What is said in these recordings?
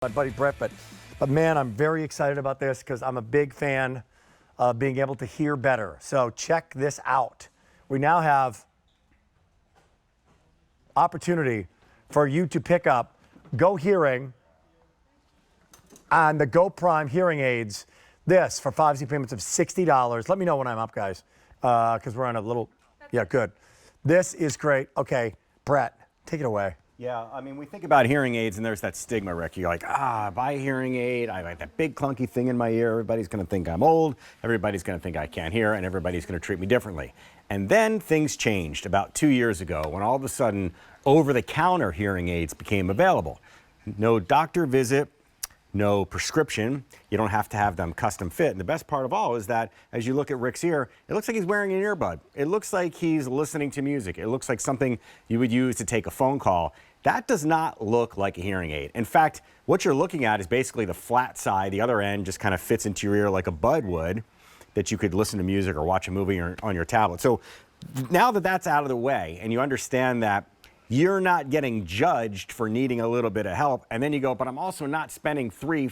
My buddy Brett, but man, I'm very excited about this because I'm a big fan of being able to hear better. So check this out. We now have opportunity for you to pick up GoHearing on the GoPrime hearing aids. This for 5 easy payments of $60. Let me know when I'm up, guys, because we're on a little, yeah, good. This is great. Okay, Brett, take it away. Yeah, I mean, we think about hearing aids and there's that stigma, Rick. You're like, buy a hearing aid. I like that big clunky thing in my ear. Everybody's going to think I'm old. Everybody's going to think I can't hear, and everybody's going to treat me differently. And then things changed about 2 years ago when all of a sudden over-the-counter hearing aids became available. No doctor visit, no prescription. You don't have to have them custom fit. And the best part of all is that as you look at Rick's ear, it looks like he's wearing an earbud. It looks like he's listening to music. It looks like something you would use to take a phone call. That does not look like a hearing aid. In fact, what you're looking at is basically the flat side. The other end just kind of fits into your ear like a bud would, that you could listen to music or watch a movie on your tablet. So now that that's out of the way and you understand that you're not getting judged for needing a little bit of help, and then you go, but I'm also not spending $3,000,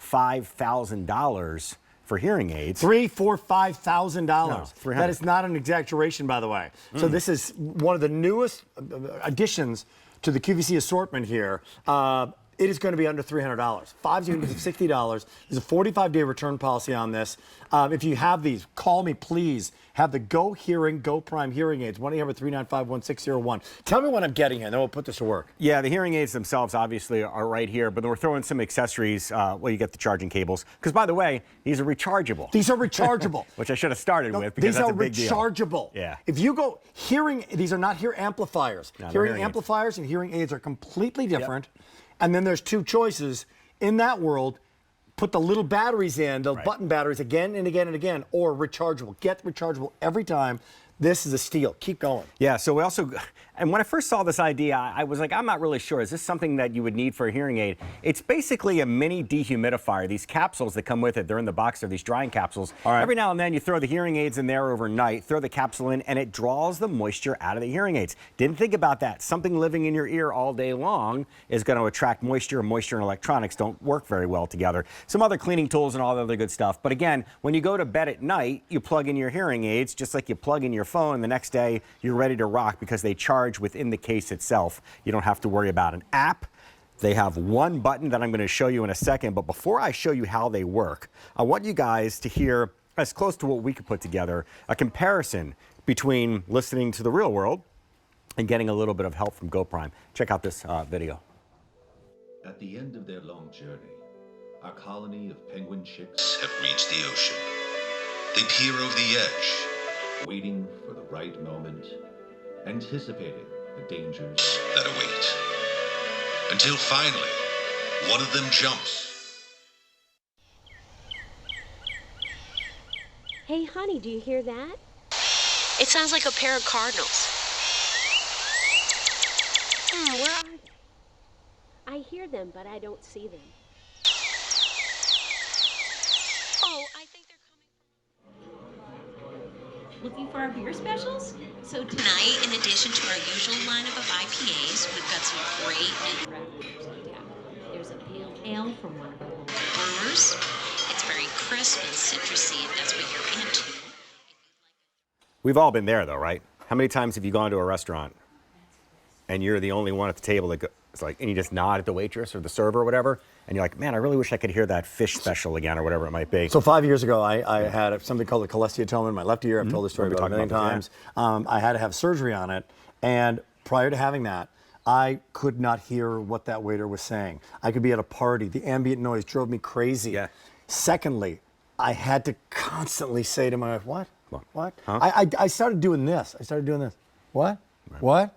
$4,000, $5,000 for hearing aids. $3,000, $4,000, $5,000. No, that is not an exaggeration, by the way. So this is one of the newest additions to the QVC assortment here. It is going to be under $300. 5 units of $60. There's a 45-day return policy on this. If you have these, call me, please. Have the GoHearing GoPrime hearing aids, 1-800-395-1601. Tell me what I'm getting here, and then we'll put this to work. Yeah, the hearing aids themselves obviously are right here, but then we're throwing some accessories. Well, you get the charging cables. Because, by the way, these are rechargeable. These are rechargeable. Which I should have started with, because that's a big deal. These are rechargeable. Yeah. If you go these are not amplifiers. No, hearing amplifiers and hearing aids are completely different. Yep. And then there's two choices in that world. Put the little batteries in, the button batteries again and again and again, or rechargeable. Get rechargeable every time. This is a steal. Keep going. Yeah, so we also, and when I first saw this idea, I was like, I'm not really sure. Is this something that you would need for a hearing aid? It's basically a mini dehumidifier. These capsules that come with it, they're in the box, they're these drying capsules. All right. Every now and then you throw the hearing aids in there overnight, throw the capsule in, and it draws the moisture out of the hearing aids. Didn't think about that. Something living in your ear all day long is going to attract moisture, and moisture and electronics don't work very well together. Some other cleaning tools and all the other good stuff. But again, when you go to bed at night, you plug in your hearing aids just like you plug in your phone, and the next day you're ready to rock because they charge within the case itself. You don't have to worry about an app. They have one button that I'm going to show you in a second, but before I show you how they work, I want you guys to hear, as close to what we could put together, a comparison between listening to the real world and getting a little bit of help from GoPrime. Check out this video. At the end of their long journey, our colony of penguin chicks have reached the ocean. They peer over the edge, waiting for the right moment, anticipating the dangers that await. Until finally, one of them jumps. Hey, honey, do you hear that? It sounds like a pair of cardinals. Where are they? I hear them, but I don't see them. Oh, I think they're coming. Looking for our beer specials? So tonight, in addition to our usual lineup of IPAs, we've got some great There's a pale ale from one of our local brewers. It's very crisp and citrusy, if that's what you're into. We've all been there, though, right? How many times have you gone to a restaurant and you're the only one at the table that it's like, and you just nod at the waitress or the server or whatever, and you're like, man, I really wish I could hear that fish special again or whatever it might be. So 5 years ago, I had something called a cholesteatoma in my left ear. I've told this story about a million times. I had to have surgery on it, and prior to having that, I could not hear what that waiter was saying. I could be at a party. The ambient noise drove me crazy. Yeah. Secondly, I had to constantly say to my wife, what? What? Huh? I started doing this. What? Right. What?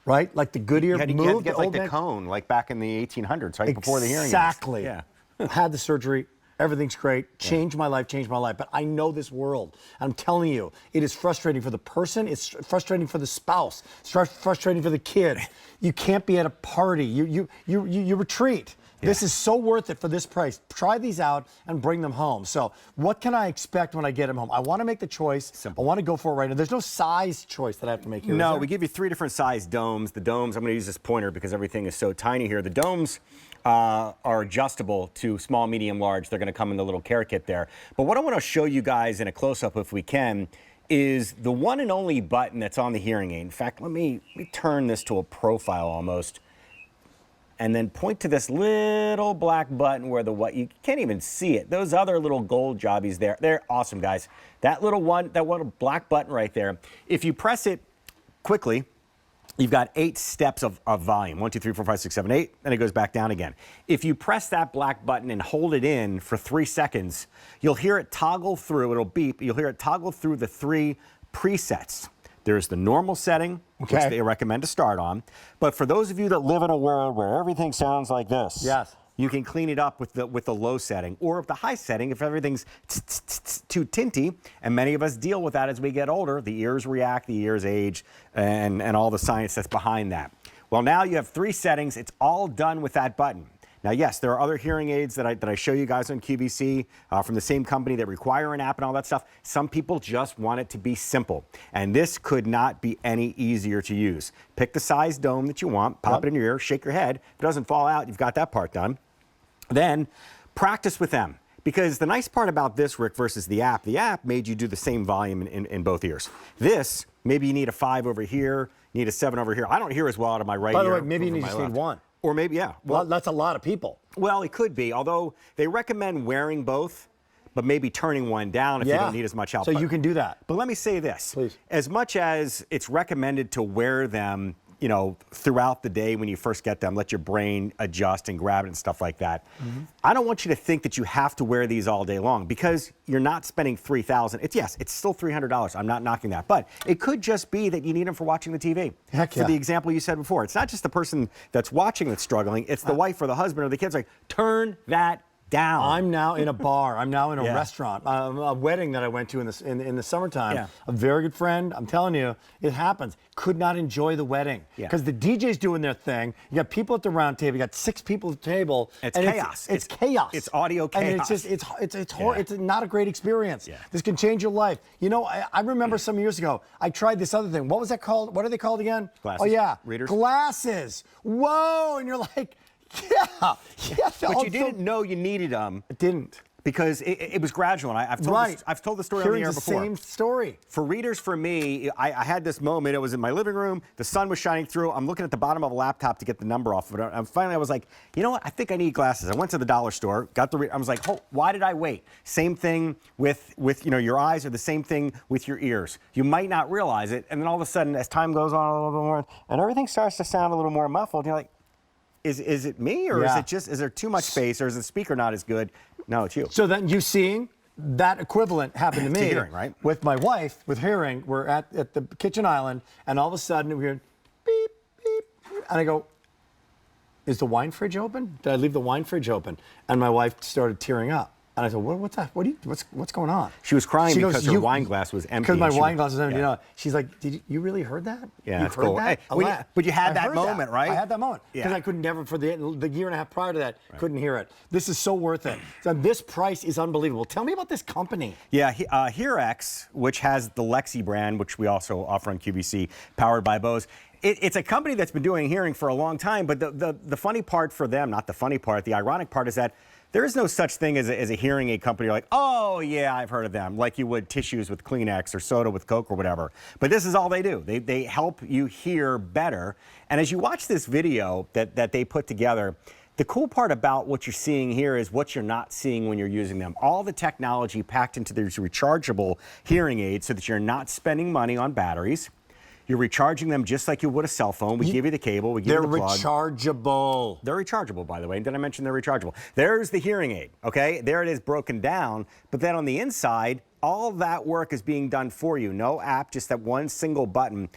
Right? Like the good ear You had to moved. get like the cone, like back in the 1800s, right before the hearing aids. Exactly. Yeah. Had the surgery. Everything's great. Changed my life. But I know this world. I'm telling you, it is frustrating for the person. It's frustrating for the spouse. It's frustrating for the kid. You can't be at a party. You retreat. Yeah. This is so worth it for this price. Try these out and bring them home. So what can I expect when I get them home? I want to make the choice. Simple. I want to go for it right now. There's no size choice that I have to make here. No, we give you 3 different size domes. The domes, I'm going to use this pointer because everything is so tiny here. The domes are adjustable to small, medium, large. They're going to come in the little care kit there. But what I want to show you guys in a close-up, if we can, is the one and only button that's on the hearing aid. In fact, let me turn this to a profile almost, and then point to this little black button where you can't even see it. Those other little gold jobbies there, they're awesome, guys. That little black button right there, if you press it quickly, you've got 8 steps of volume. 1, 2, 3, 4, 5, 6, 7, 8, and it goes back down again. If you press that black button and hold it in for 3 seconds, you'll hear it toggle through, it'll beep, you'll hear it toggle through the 3 presets. There's the normal setting, which they recommend to start on. But for those of you that live in a world where everything sounds like this, you can clean it up with the low setting, or the high setting if everything's too tinty. And many of us deal with that as we get older. The ears react, the ears age, and all the science that's behind that. Well, now you have 3 settings. It's all done with that button. Now, yes, there are other hearing aids that I show you guys on QVC from the same company that require an app and all that stuff. Some people just want it to be simple, and this could not be any easier to use. Pick the size dome that you want, pop it in your ear, shake your head. If it doesn't fall out, you've got that part done. Then practice with them. Because the nice part about this, Rick, versus the app made you do the same volume in both ears. This, maybe you need a 5 over here, you need a 7 over here. I don't hear as well out of my right ear. By the way, maybe you just need one. Or maybe, yeah. Well, that's a lot of people. Well, it could be, although they recommend wearing both, but maybe turning one down if you don't need as much help. So you can do that. But let me say this. Please. As much as it's recommended to wear them, throughout the day when you first get them, let your brain adjust and grab it and stuff like that. I don't want you to think that you have to wear these all day long, because you're not spending $3,000. Yes, it's still $300. I'm not knocking that. But it could just be that you need them for watching the TV. Heck yeah. For the example you said before, it's not just the person that's watching that's struggling, it's the wife or the husband or the kids. Like, turn that down. I'm now in a bar. I'm now in a restaurant. A wedding that I went to in the summertime. Yeah. A very good friend. I'm telling you, it happens. Could not enjoy the wedding because the DJ's doing their thing. You got people at the round table. You got 6 people at the table. It's chaos. It's chaos. It's audio chaos. And it's not a great experience. Yeah. This can change your life. I remember some years ago, I tried this other thing. What was that called? What are they called again? Glasses. Oh yeah, Readers. Glasses. Whoa! And you're like. Yeah. But you didn't know you needed them. I didn't. Because it was gradual. And I've told the story on the air before. Same story. For readers, for me, I had this moment. It was in my living room. The sun was shining through. I'm looking at the bottom of a laptop to get the number off of it. And finally, I was like, you know what? I think I need glasses. I went to the dollar store, got I was like, oh, why did I wait? Same thing with your eyes, or the same thing with your ears. You might not realize it, and then all of a sudden, as time goes on a little bit more, and everything starts to sound a little more muffled, you're like, is it me, or is there too much space, or is the speaker not as good? No, it's you. So then you seeing that equivalent happened to me hearing, right? With my wife, with hearing. We're at the kitchen island, and all of a sudden we hear beep, beep, beep, and I go, is the wine fridge open? Did I leave the wine fridge open? And my wife started tearing up. And I said, what's that? What's going on? She was crying because her wine glass was empty. Because my wine glass was empty. Yeah. She's like, you really heard that? Yeah, you heard cool. that? Hey, but you had that moment, right? I had that moment. Because I could never, for the year and a half prior to that, couldn't hear it. This is so worth it. So this price is unbelievable. Tell me about this company. Yeah, HearX, which has the Lexi brand, which we also offer on QVC, powered by Bose. It's a company that's been doing hearing for a long time, but the funny part for them, not the funny part, the ironic part is that there is no such thing as a hearing aid company. You're like, oh, yeah, I've heard of them, like you would tissues with Kleenex or soda with Coke or whatever. But this is all they do. They help you hear better. And as you watch this video that they put together, the cool part about what you're seeing here is what you're not seeing when you're using them. All the technology packed into these rechargeable hearing aids so that you're not spending money on batteries. You're recharging them just like you would a cell phone. We give you the cable, we give you the plug. They're rechargeable. They're rechargeable, by the way. Did I mention they're rechargeable? There's the hearing aid, okay? There it is broken down. But then on the inside, all that work is being done for you. No app, just that one single button.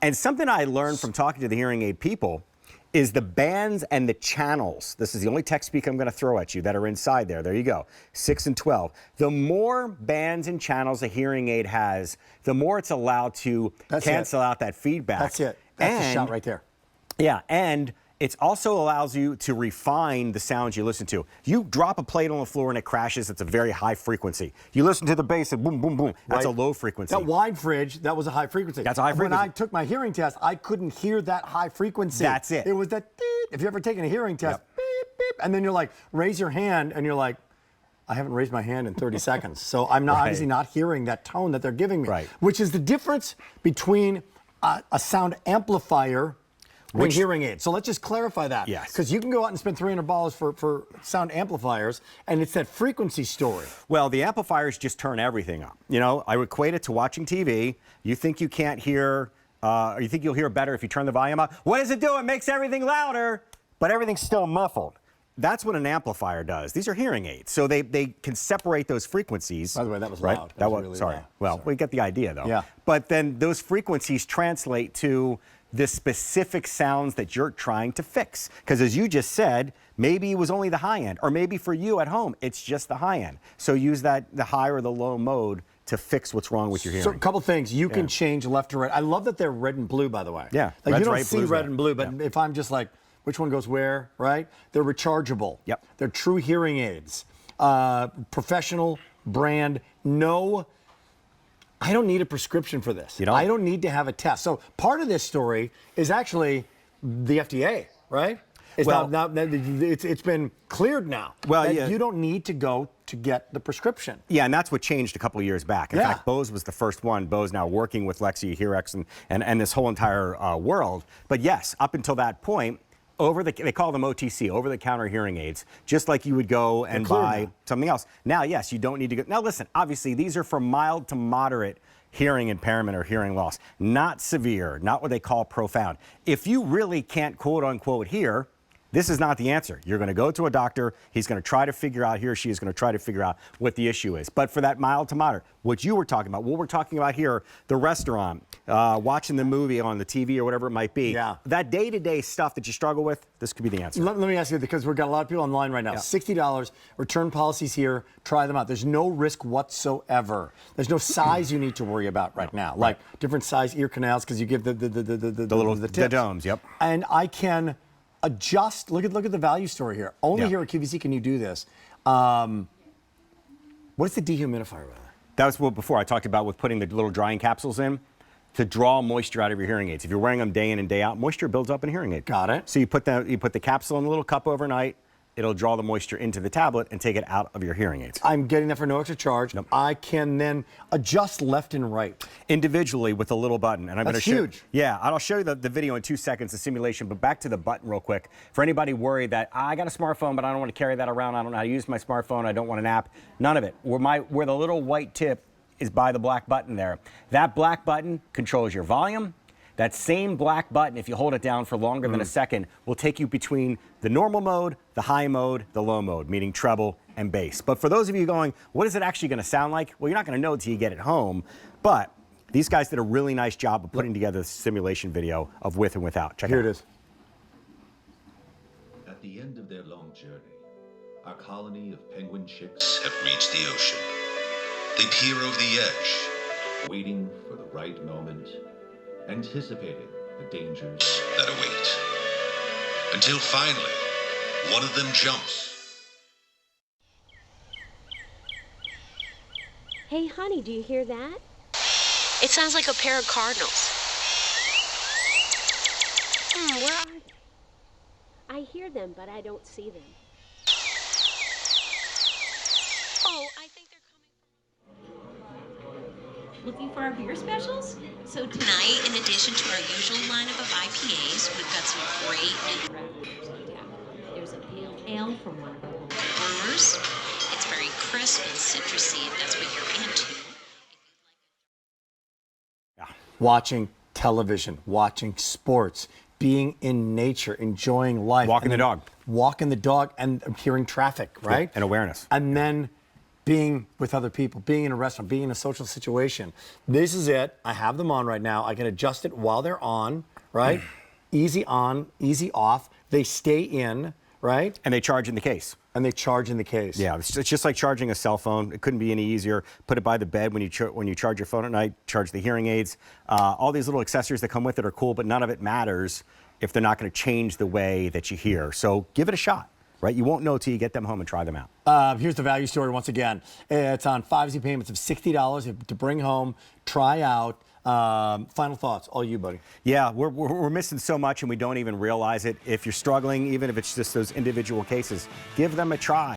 And something I learned from talking to the hearing aid people is the bands and the channels. This is the only tech speak I'm going to throw at you that are inside there. There you go. 6 and 12. The more bands and channels a hearing aid has, the more it's allowed to cancel out that feedback. That's it. That's the shot right there. Yeah, and it also allows you to refine the sounds you listen to. You drop a plate on the floor and it crashes, it's a very high frequency. You listen to the bass and boom, boom, boom. That's a low frequency. That wine fridge, that was a high frequency. That's a high frequency. When I took my hearing test, I couldn't hear that high frequency. That's it. It was that beep. If you ever taken a hearing test, beep, beep, and then you're like, raise your hand, and you're like, I haven't raised my hand in 30 seconds, so I'm not obviously not hearing that tone that they're giving me. Right. Which is the difference between a sound amplifier and hearing aids. So let's just clarify that. Yes. Because you can go out and spend $300 for sound amplifiers, and it's that frequency story. Well, the amplifiers just turn everything up. You know, I equate it to watching TV. You think you can't hear, or you think you'll hear better if you turn the volume up. What does it do? It makes everything louder, but everything's still muffled. That's what an amplifier does. These are hearing aids, so they can separate those frequencies. By the way, that was right? loud. That was really sorry. loud. Well, we get the idea though. Yeah. But then those frequencies translate to the specific sounds that you're trying to fix. Because as you just said, maybe it was only the high end, or maybe for you at home, it's just the high end. So use the high or the low mode to fix what's wrong with your hearing. So a couple things. You can change left to right. I love that they're red and blue, by the way. Yeah, Like red's you don't right, see blue's red right. and blue, but if I'm just like, which one goes where, right? They're rechargeable. Yep. They're true hearing aids. Professional brand. No, I don't need a prescription for this. You don't? I don't need to have a test. So part of this story is actually the FDA, right? It's Well- it's been cleared now. Well, that yeah. You don't need to go to get the prescription. Yeah, and that's what changed a couple of years back. In Yeah. fact, Bose was the first one. Bose now working with Lexi, Hearex, and this whole entire world. But yes, up until that point, they call them OTC, over-the-counter hearing aids, just like you would go and cleared buy now. something else. Now, yes, you don't need to go. Now, listen, obviously, these are for mild to moderate hearing impairment or hearing loss, not severe, not what they call profound. If you really can't quote-unquote hear, this is not the answer. You're going to go to a doctor. He's going to try to figure out, he or she is going to try to figure out what the issue is. But for that mild to moderate, what you were talking about, what we're talking about here, the restaurant, watching the movie on the TV or whatever it might be, Yeah. that day-to-day stuff that you struggle with, this could be the answer. Let me ask you, because we've got a lot of people online right now. Yeah. $60, return policies here, try them out. There's no risk whatsoever. There's no size you need to worry about right now. Like different size ear canals, because you give the tips. domes, yep. And I can adjust. Look at the value story here. Only Yeah. here at QVC can you do this. What is the dehumidifier? That was what before I talked about with putting the little drying capsules in to draw moisture out of your hearing aids. If you're wearing them day in and day out, moisture builds up in a hearing aid. Got it. So you put the capsule in a little cup overnight. It'll draw the moisture into the tablet and take it out of your hearing aids. I'm getting that for no extra charge. Nope. I can then adjust left and right. Individually with a little button. And I'm That's gonna show, huge. Yeah, I'll show you the video in 2 seconds, the simulation, but back to the button real quick. For anybody worried that, I got a smartphone, but I don't want to carry that around, I don't know how to use my smartphone, I don't want an app, none of it. Where the little white tip is by the black button there. That black button controls your volume. That same black button, if you hold it down for longer than a second, will take you between the normal mode, the high mode, the low mode, meaning treble and bass. But for those of you going, what is it actually going to sound like? Well, you're not going to know until you get it home. But these guys did a really nice job of putting together this simulation video of with and without. Check Here it it out. is. At the end of their long journey, our colony of penguin chicks have reached the ocean. They peer over the edge, waiting for the right moment, anticipating the dangers that await. Until finally, one of them jumps. Hey, honey, do you hear that? It sounds like a pair of cardinals. Where are they? I hear them, but I don't see them. Oh, I think they're coming. Looking for our beer specials? So Tonight, in addition to our usual lineup of IPAs, we've got some great there's a pale ale from one of our local brewers. It's very crisp and citrusy, if that's what you're into. Watching television, watching sports, being in nature, enjoying life. Walking and the then dog. Walking the dog and hearing traffic, right? And awareness. And then being with other people, being in a restaurant, being in a social situation. This is it. I have them on right now. I can adjust it while they're on, right? Easy on, easy off. They stay in, right? And they charge in the case. And they charge in the case. Yeah, it's just like charging a cell phone. It couldn't be any easier. Put it by the bed when you charge your phone at night, charge the hearing aids. All these little accessories that come with it are cool, but none of it matters if they're not going to change the way that you hear. So give it a shot, right? You won't know till you get them home and try them out. Here's the value story once again. It's on 5 easy payments of $60 to bring home, try out. Final thoughts, all you, buddy. Yeah, we're missing so much and we don't even realize it. If you're struggling, even if it's just those individual cases, give them a try.